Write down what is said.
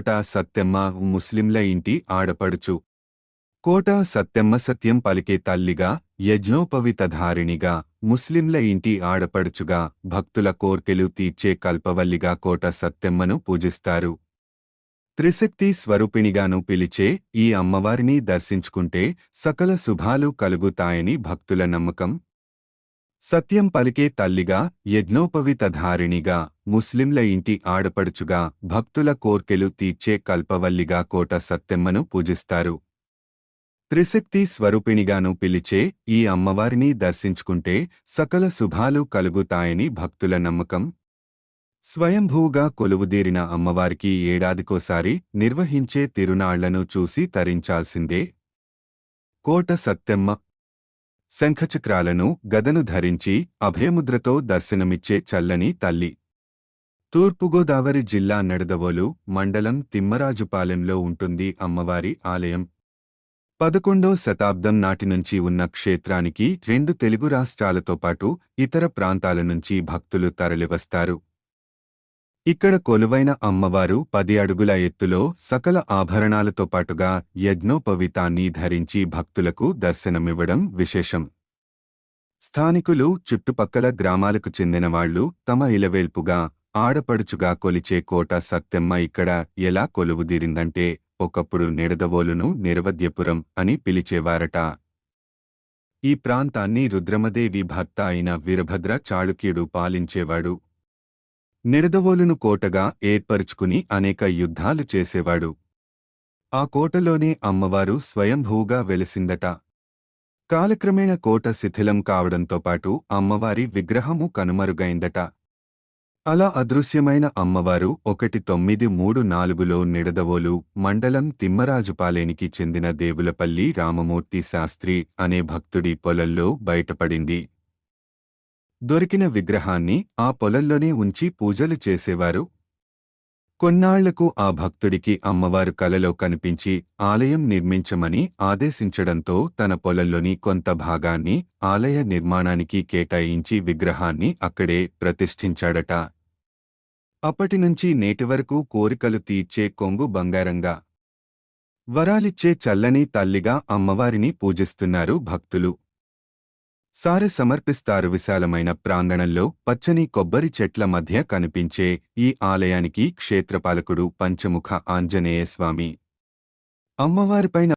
కోట సత్తెమ్మ ముస్లింల ఇంటి ఆడపడుచు. కోట సత్తెమ్మ సత్యం పలికే తల్లిగా, యజ్ఞోపవీతధారిణిగా, ముస్లింల ఇంటి ఆడపడుచుగా, భక్తుల కోర్కెలు తీర్చే కల్పవల్లిగా కోట సత్తెమ్మను పూజిస్తారు. త్రిశక్తి స్వరూపిణిగాను పిలిచే ఈ అమ్మవారిని దర్శించుకుంటే సకల శుభాలు కలుగుతాయని భక్తుల నమ్మకం. సత్యం పలికే తల్లిగా, యజ్ఞోపవీతధారిణిగా, ముస్లింల ఇంటి ఆడపడుచుగా, భక్తుల కోర్కెలు తీర్చే కల్పవల్లిగా కోట సత్తెమ్మను పూజిస్తారు. త్రిశక్తి స్వరూపిణిగాను పిలిచే ఈ అమ్మవారిని దర్శించుకుంటే సకల శుభాలు కలుగుతాయని భక్తుల నమ్మకం. స్వయంభూగా కొలువుదీరిన అమ్మవారికి ఏడాదికోసారి నిర్వహించే తిరునాళ్లను చూసి తరించాల్సిందే. కోట సత్తెమ్మ శంఖచక్రాలను, గదను ధరించి అభయముద్రతో దర్శనమిచ్చే చల్లని తల్లి. తూర్పుగోదావరి జిల్లా నిడదవోలు మండలం తిమ్మరాజుపాలెంలో ఉంటుంది అమ్మవారి ఆలయం. 11వ శతాబ్దం నాటి నుంచి ఉన్న క్షేత్రానికి 2 తెలుగు రాష్ట్రాలతో పాటు ఇతర ప్రాంతాల నుంచి భక్తులు తరలివస్తారు. ఇక్కడ కొలువైన అమ్మవారు 10 అడుగుల ఎత్తులో సకల ఆభరణాలతో పాటుగా యజ్ఞోపవీతాన్ని ధరించి భక్తులకు దర్శనమివ్వడం విశేషం. స్థానికులు, చుట్టుపక్కల గ్రామాలకు చెందినవాళ్లు తమ ఇలవేల్పుగా, ఆడపడుచుగా కొలిచే కోట సత్తెమ్మ ఇక్కడ ఎలా కొలువుదీరిందంటే ఒకప్పుడు నిడదవోలును నిరవధ్యపురం అని పిలిచేవారట. ఈ ప్రాంతాన్ని రుద్రమదేవి భర్త అయిన వీరభద్ర చాళుక్యుడు పాలించేవాడు. నిడదవోలును కోటగా ఏర్పరుచుకుని అనేక యుద్ధాలు చేసేవాడు. ఆ కోటలోనే అమ్మవారు స్వయంభూగా వెలిసిందట. కాలక్రమేణా కోట శిథిలం కావడంతో పాటు అమ్మవారి విగ్రహము కనుమరుగైందట. అలా అదృశ్యమైన అమ్మవారు 1934లో నిడదవోలు మండలం తిమ్మరాజుపాలెనికి చెందిన దేవులపల్లి రామమూర్తి శాస్త్రి అనే భక్తుడి పొలంలో బయటపడింది. దొరికిన విగ్రహాన్ని ఆ పొలంలోనే ఉంచి పూజలు చేసేవారు. కొన్నాళ్లకు ఆ భక్తుడికి అమ్మవారు కలలో కనిపించి ఆలయం నిర్మించమని ఆదేశించడంతో తన పొలంలోని కొంత భాగాన్ని ఆలయ నిర్మాణానికి కేటాయించి విగ్రహాన్ని అక్కడే ప్రతిష్ఠించాడట. అప్పటినుంచి నేటివరకు కోరికలు తీర్చే కొంగు బంగారంగా, వరాలిచ్చే చల్లని తల్లిగా అమ్మవారిని పూజిస్తున్నారు భక్తులు. సారె సమర్పిస్తారు. విశాలమైన ప్రాంగణంలో పచ్చని కొబ్బరి చెట్ల మధ్య కనిపించే ఈ ఆలయానికి క్షేత్రపాలకుడు పంచముఖ ఆంజనేయస్వామి. అమ్మవారిపైన